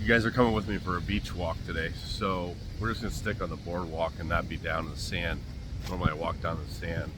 You guys are coming with me for a beach walk today, so we're just gonna stick on the boardwalk and not be down in the sand. Normally I walk down the sand,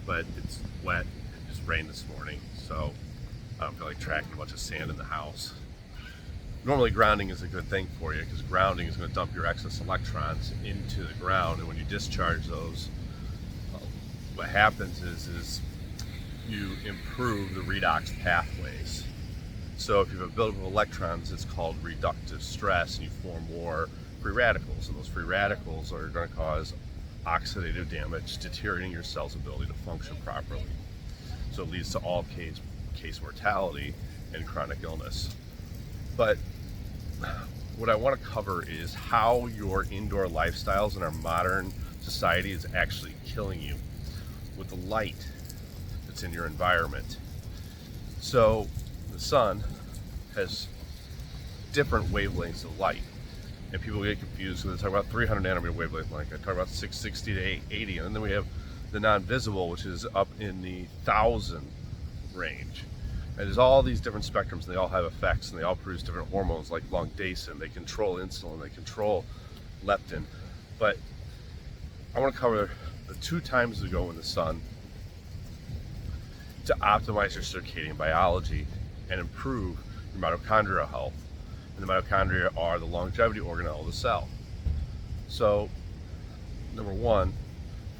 but it's wet. It just rained this morning, so I don't feel like tracking a bunch of sand in the house. Normally grounding is a good thing for you because grounding is going to dump your excess electrons into the ground, and when you discharge those, what happens is you improve the redox pathways. So if you have a buildup of electrons, it's called reductive stress, and you form more free radicals, and those free radicals are going to cause oxidative damage, deteriorating your cell's ability to function properly. So it leads to all case mortality and chronic illness. But what I want to cover is how your indoor lifestyles in our modern society is actually killing you with the light that's in your environment. So the sun has different wavelengths of light, and people get confused because they talk about 300 nanometer wavelength, like I talk about 660 to 880, and then we have the non-visible, which is up in the 1,000 range. And there's all these different spectrums, and they all have effects, and they all produce different hormones like longdacin. They control insulin, they control leptin. But I want to cover the 2 times to go in the sun to optimize your circadian biology and improve your mitochondrial health. And the mitochondria are the longevity organelle of the cell. So, number 1,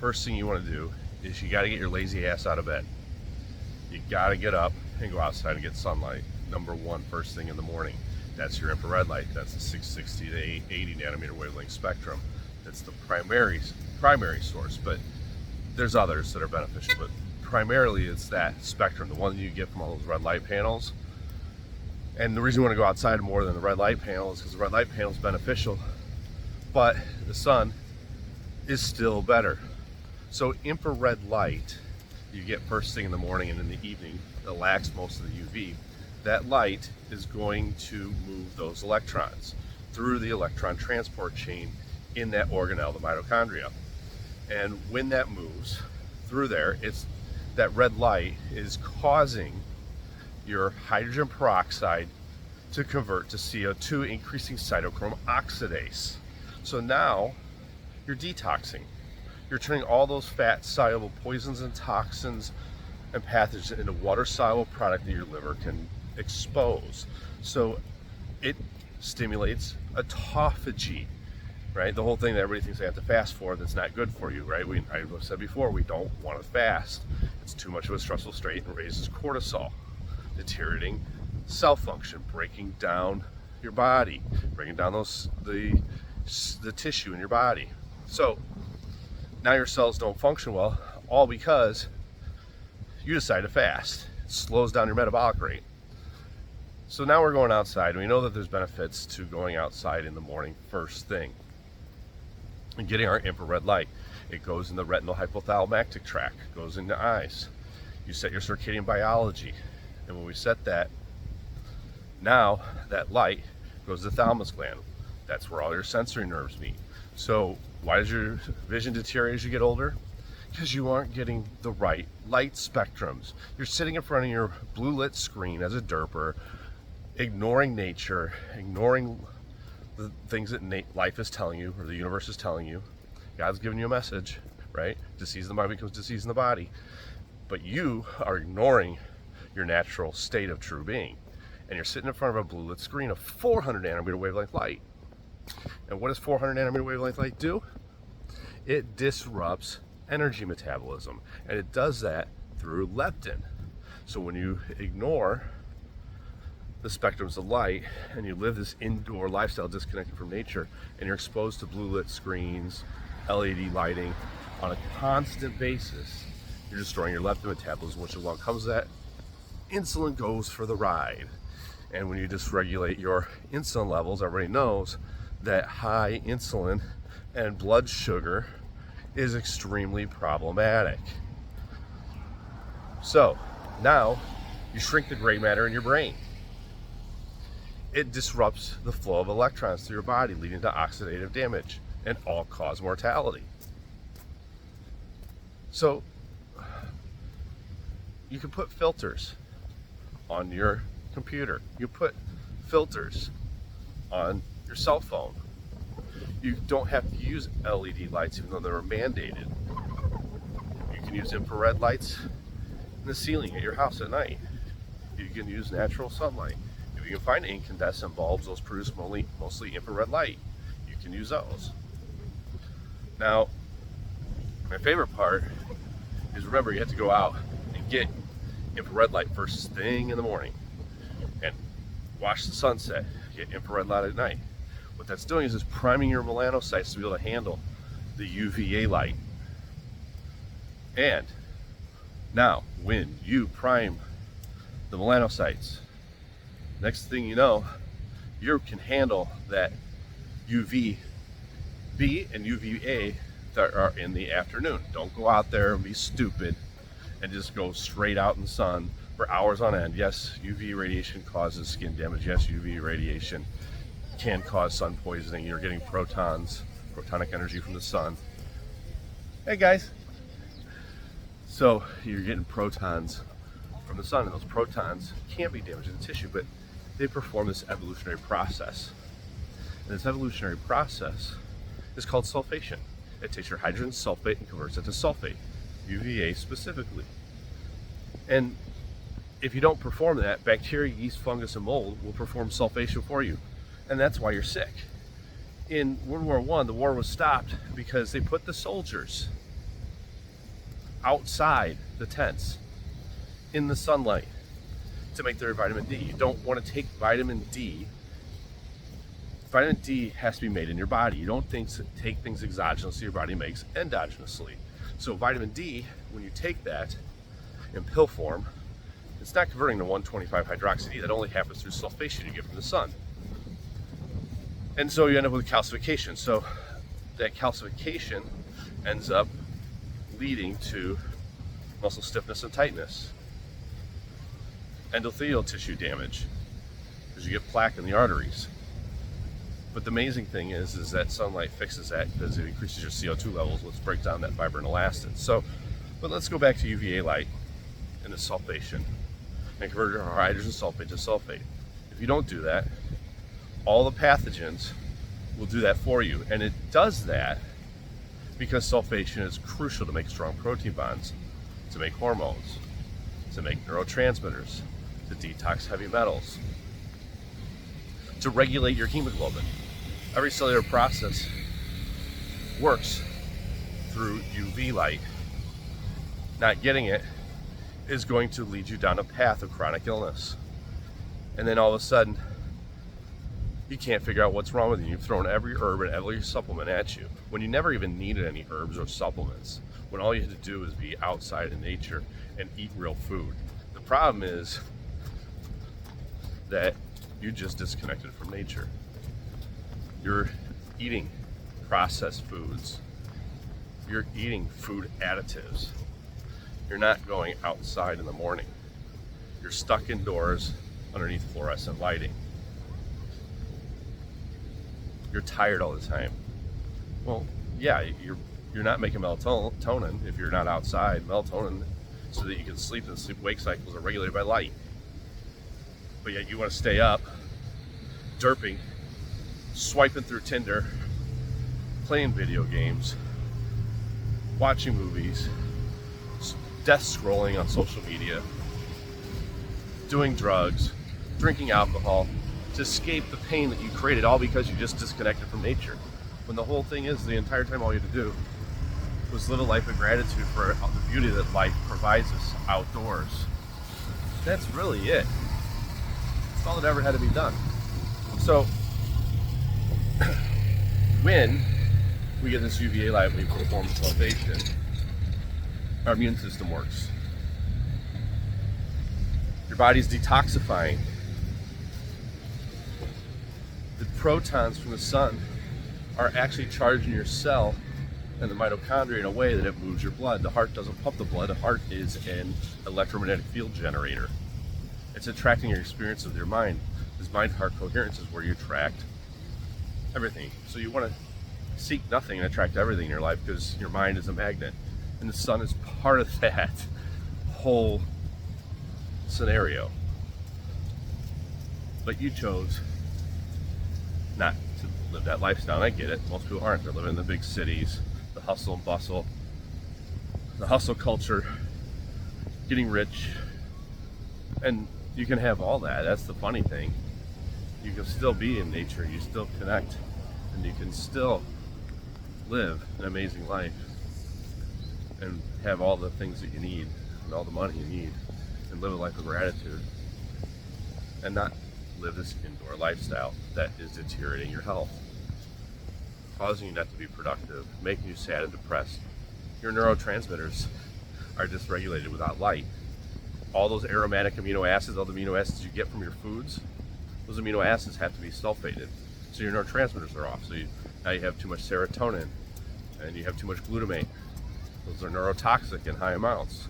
first thing you want to do is you got to get your lazy ass out of bed. You got to get up and go outside and get sunlight. Number 1, first thing in the morning. That's your infrared light. That's the 660 to 880 nanometer wavelength spectrum. That's the primary source, but there's others that are beneficial, but primarily it's that spectrum, the one you get from all those red light panels. And the reason you want to go outside more than the red light panel is because the red light panel is beneficial, but the sun is still better. So infrared light you get first thing in the morning and in the evening that lacks most of the UV. That light is going to move those electrons through the electron transport chain in that organelle, the mitochondria. And when that moves through there, that red light is causing your hydrogen peroxide to convert to CO2, increasing cytochrome oxidase. So now you're detoxing. You're turning all those fat-soluble poisons and toxins and pathogens into water-soluble product that your liver can expose. So it stimulates autophagy, right? The whole thing that everybody thinks they have to fast for, that's not good for you, right? I've said before, we don't want to fast. It's too much of a stressful state and raises cortisol, deteriorating cell function, breaking down your body, breaking down the tissue in your body. So now your cells don't function well, all because you decide to fast. It slows down your metabolic rate. So now we're going outside, and we know that there's benefits to going outside in the morning first thing and getting our infrared light. It goes in the retinal hypothalamic tract, goes into eyes. You set your circadian biology, and when we set that, now that light goes to the thalamus gland. That's where all your sensory nerves meet. So why does your vision deteriorate as you get older? Because you aren't getting the right light spectrums. You're sitting in front of your blue lit screen as a derper, ignoring nature, ignoring the things that life is telling you, or the universe is telling you. God's giving you a message, right? Disease in the mind becomes disease in the body. But you are ignoring your natural state of true being. And you're sitting in front of a blue lit screen of 400 nanometer wavelength light. And what does 400 nanometer wavelength light do? It disrupts energy metabolism, and it does that through leptin. So when you ignore the spectrums of light and you live this indoor lifestyle disconnected from nature, and you're exposed to blue lit screens, LED lighting on a constant basis, you're destroying your leptin metabolism, which along comes that insulin goes for the ride. And when you dysregulate your insulin levels, everybody knows that high insulin and blood sugar is extremely problematic. So now you shrink the gray matter in your brain. It disrupts the flow of electrons through your body, leading to oxidative damage and all-cause mortality. So you can put filters on your computer. You put filters on your cell phone. You don't have to use LED lights even though they're mandated. You can use infrared lights in the ceiling at your house at night. You can use natural sunlight. If you can find incandescent bulbs, those produce mostly infrared light. You can use those. Now, my favorite part is, remember, you have to go out and get infrared light first thing in the morning and watch the sunset, get infrared light at night. What that's doing is it's priming your melanocytes to be able to handle the UVA light. And now, when you prime the melanocytes, next thing you know, you can handle that UVB and UVA that are in the afternoon. Don't go out there and be stupid and just go straight out in the sun for hours on end. Yes, UV radiation causes skin damage. Yes, UV radiation can cause sun poisoning. You're getting protonic energy from the sun. Hey guys. So you're getting protons from the sun, and those protons can be damaging the tissue, but they perform this evolutionary process. And this evolutionary process is called sulfation. It takes your hydrogen sulfate and converts it to sulfate, UVA specifically. And if you don't perform that, bacteria, yeast, fungus, and mold will perform sulfation for you. And that's why you're sick. In World War I, the war was stopped because they put the soldiers outside the tents in the sunlight to make their vitamin D. You don't want to take vitamin D. Vitamin D has to be made in your body. You don't take things exogenously, your body makes endogenously. So vitamin D, when you take that in pill form, it's not converting to 125 hydroxy D. That only happens through sulfation you get from the sun. And so you end up with calcification. So that calcification ends up leading to muscle stiffness and tightness, endothelial tissue damage, because you get plaque in the arteries. But the amazing thing is that sunlight fixes that because it increases your CO2 levels. Let's break down that fiber and elastin. So, but let's go back to UVA light and the sulfation and convert our hydrogen sulfate to sulfate. If you don't do that, all the pathogens will do that for you. And it does that because sulfation is crucial to make strong protein bonds, to make hormones, to make neurotransmitters, to detox heavy metals, to regulate your hemoglobin. Every cellular process works through UV light. Not getting it is going to lead you down a path of chronic illness. And then all of a sudden, you can't figure out what's wrong with you. You've thrown every herb and every supplement at you when you never even needed any herbs or supplements, when all you had to do was be outside in nature and eat real food. The problem is that you just disconnected from nature. You're eating processed foods. You're eating food additives. You're not going outside in the morning. You're stuck indoors underneath fluorescent lighting. You're tired all the time. Well, yeah, you're not making melatonin if you're not outside. Melatonin so that you can sleep, and sleep-wake cycles are regulated by light. But yet you want to stay up, derping, swiping through Tinder, playing video games, watching movies, death scrolling on social media, doing drugs, drinking alcohol, to escape the pain that you created, all because you just disconnected from nature. When the whole thing is, the entire time all you had to do was live a life of gratitude for the beauty that life provides us outdoors. That's really it. That's all that ever had to be done. So when we get this UVA light, we perform sulfation, our immune system works. Your body's detoxifying. The protons from the sun are actually charging your cell and the mitochondria in a way that it moves your blood. The heart doesn't pump the blood. The heart is an electromagnetic field generator. It's attracting your experience of your mind. This mind-heart coherence is where you attract everything. So you want to seek nothing and attract everything in your life because your mind is a magnet. And the sun is part of that whole scenario. But you chose not to live that lifestyle. And I get it. Most people aren't. They're living in the big cities, the hustle and bustle, the hustle culture, getting rich. And you can have all that. That's the funny thing. You can still be in nature. You still connect. And you can still live an amazing life and have all the things that you need and all the money you need and live a life of gratitude and not live this indoor lifestyle that is deteriorating your health, causing you not to be productive, making you sad and depressed. Your neurotransmitters are dysregulated without light. All those aromatic amino acids, all the amino acids you get from your foods, those amino acids have to be sulfated. So your neurotransmitters are off. So now you have too much serotonin and you have too much glutamate. Those are neurotoxic in high amounts.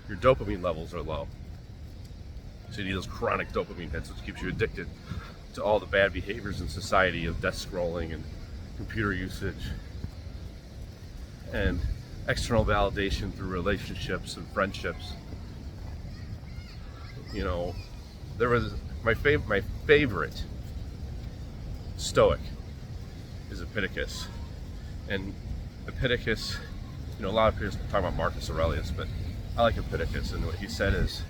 Your dopamine levels are low. So you need those chronic dopamine hits, which keeps you addicted to all the bad behaviors in society of desk scrolling and computer usage and external validation through relationships and friendships. You know, there was my favorite Stoic is Epictetus, and Epictetus, you know, a lot of people talk about Marcus Aurelius, but I like Epictetus, and what he said is,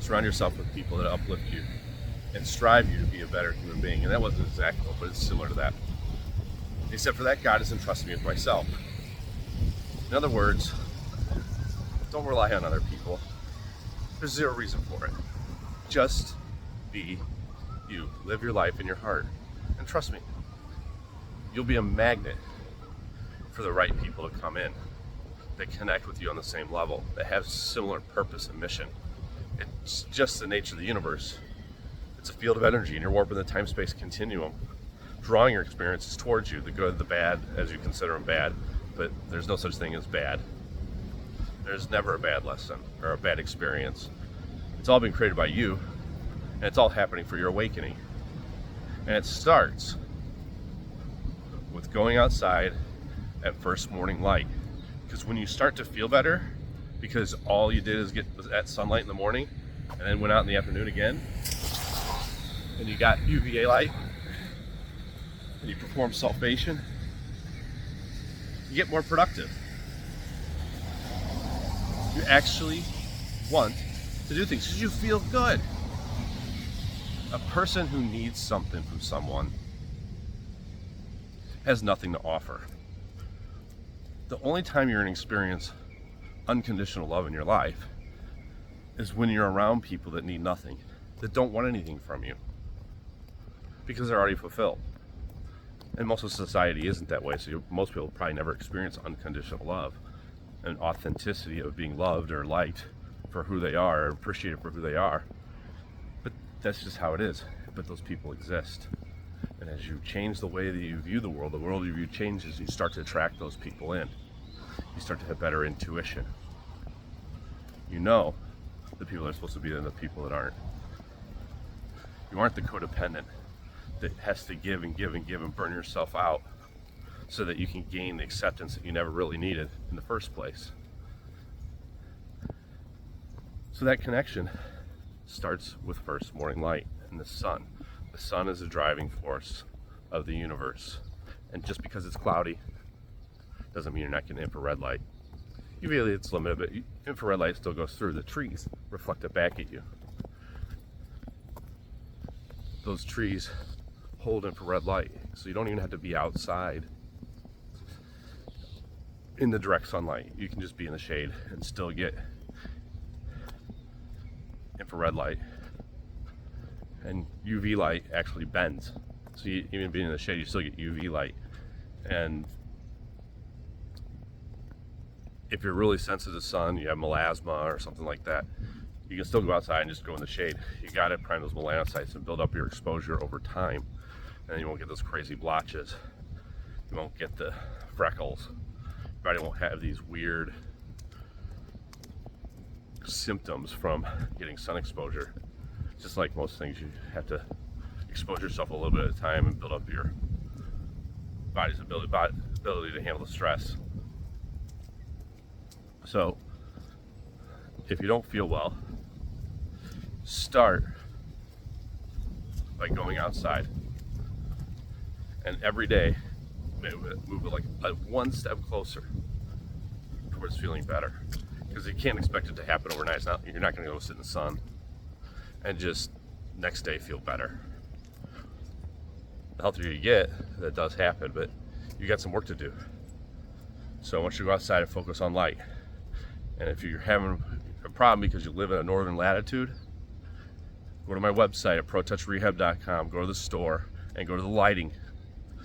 surround yourself with people that uplift you and strive you to be a better human being. And that wasn't his exact quote, but it's similar to that. He said, for that God has entrusted me with myself. In other words, don't rely on other people. There's zero reason for it. Just be you. Live your life in your heart. And trust me, you'll be a magnet for the right people to come in that connect with you on the same level, that have similar purpose and mission. It's just the nature of the universe. It's a field of energy, and you're warping the time-space continuum, drawing your experiences towards you, the good, the bad, as you consider them bad, but there's no such thing as bad. There's never a bad lesson or a bad experience. It's all been created by you, and it's all happening for your awakening. And it starts with going outside at first morning light. Because when you start to feel better, because all you did is get that sunlight in the morning and then went out in the afternoon again, and you got UVA light and you perform sulfation, you get more productive. You actually want to do things because you feel good. A person who needs something from someone has nothing to offer. The only time you're going to experience unconditional love in your life is when you're around people that need nothing, that don't want anything from you, because they're already fulfilled. And most of society isn't that way, so most people probably never experience unconditional love and authenticity of being loved or liked for who they are, or appreciated for who they are. But that's just how it is. But those people exist. And as you change the way that you view the world you view changes, you start to attract those people in. You start to have better intuition. You know the people that are supposed to be there and the people that aren't. You aren't the codependent that has to give and give and give and burn yourself out so that you can gain the acceptance that you never really needed in the first place. So that connection starts with first morning light and the sun. The sun is the driving force of the universe. And just because it's cloudy doesn't mean you're not getting infrared light. UV light's limited, but infrared light still goes through. The trees reflect it back at you. Those trees hold infrared light, so you don't even have to be outside in the direct sunlight. You can just be in the shade and still get infrared light. And UV light actually bends, so even being in the shade, you still get UV light. And if you're really sensitive to the sun, you have melasma or something like that, you can still go outside and just go in the shade. You got to prime those melanocytes and build up your exposure over time, and then you won't get those crazy blotches. You won't get the freckles. Your body won't have these weird symptoms from getting sun exposure. Just like most things, you have to expose yourself a little bit at a time and build up your body's ability to handle the stress. So, if you don't feel well, start by going outside, and every day move it like one step closer towards feeling better. Because you can't expect it to happen overnight. You're not going to go sit in the sun and just next day feel better. The healthier you get, that does happen, but you got some work to do. So I want you to go outside and focus on light. And if you're having a problem because you live in a northern latitude, go to my website at protouchrehab.com, go to the store, and go to the lighting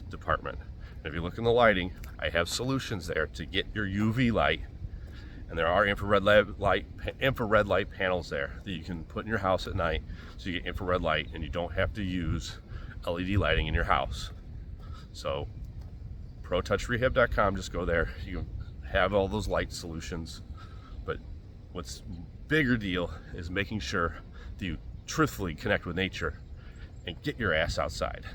department. And if you look in the lighting, I have solutions there to get your UV light. And there are infrared light panels there that you can put in your house at night, so you get infrared light and you don't have to use LED lighting in your house. So protouchrehab.com, just go there. You can have all those light solutions. But what's bigger deal is making sure that you truthfully connect with nature and get your ass outside.